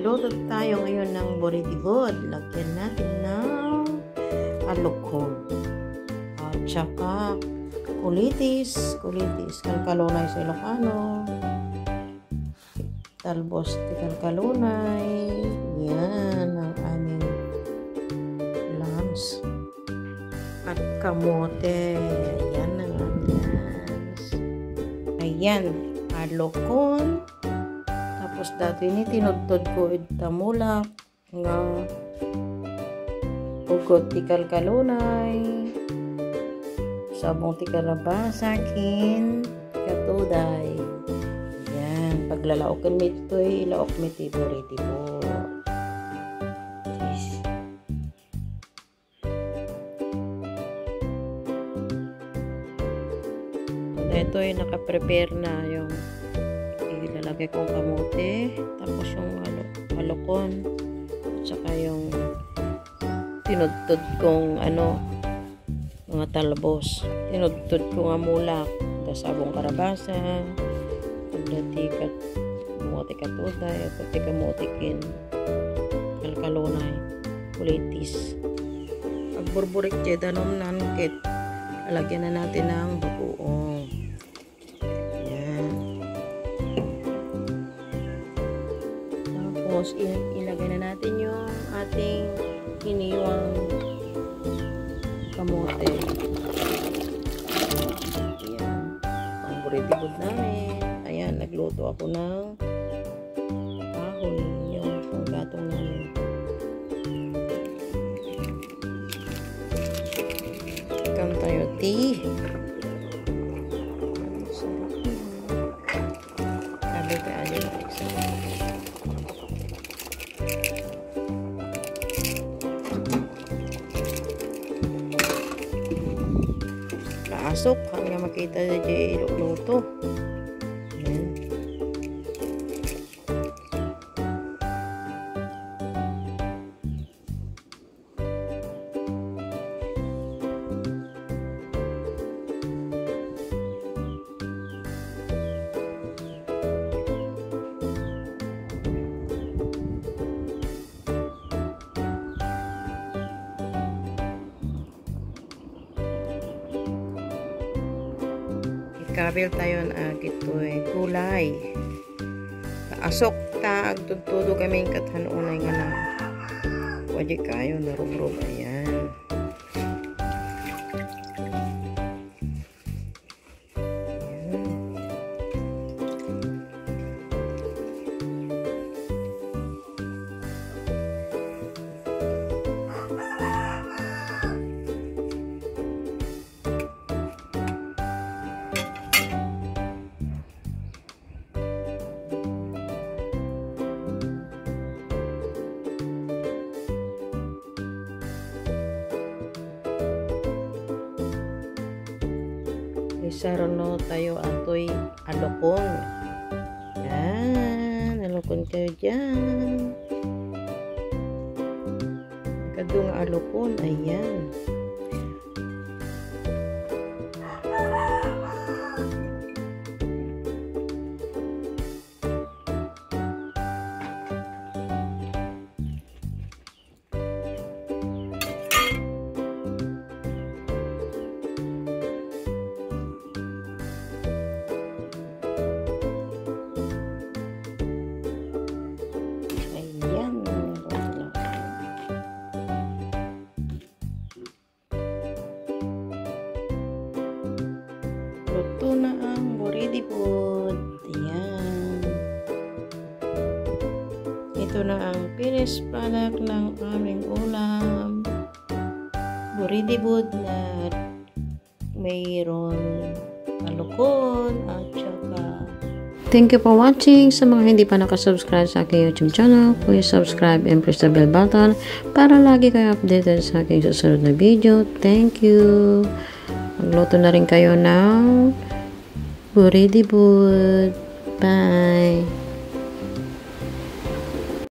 Magluto tayo ngayon ng boritibod. Lagyan natin ng alukon at saka kulitis, kalkalunay sa Ilocano, talbos di kalkalunay. Yan ang aming lunch. At kamote. Yan ang aming lunch. Ayan, alukon. Tapos dati ni tinudtod ko itamulak nga ugot ti kalkalunay sabong ti karabasakin katuday. Yan, paglalaokan mi ito'y ilaok mi ti boritibod. Ito'y nakaprepare na yung ilalagay kong kamote, tapos yung alukon, at saka yung tinudtod kong mga talbos. Tinudtod ko nga mulak, kasabong karabasa, pagdatikat, kamote katuday, at pati kamotikin, kalkalunay, kulitis. Pagburburik danom nankit, alagyan na natin ng bagoong. Tapos, ilagay na natin yung ating iniwang kamote. Ayan. Ang boritibod namin. Ayan, nagluto ako ng kahoy. Yung panggatong namin. Ikan tayo tea. Sabi ka aja asok hanggang makita na dyan iluto. Ayan. Kabil tayo na gito'y gulay. Asok ta agtutudo kami kathanunay nga na. Wadi kayo narubrob. Ayan. Isarono tayo atoy alukon. Yan, alukon kayo dyan. Kadung alukon, ayan. Luto na ang boritibod. Ayan. Ito na ang finished product ng aming ulam. Boritibod na mayroon alukon at saka. Thank you for watching. Sa mga hindi pa nakasubscribe sa aking YouTube channel, please subscribe and press the bell button para lagi kayo updated sa aking susunod na video. Thank you. Magluto na rin kayo ng boritibod. Bye!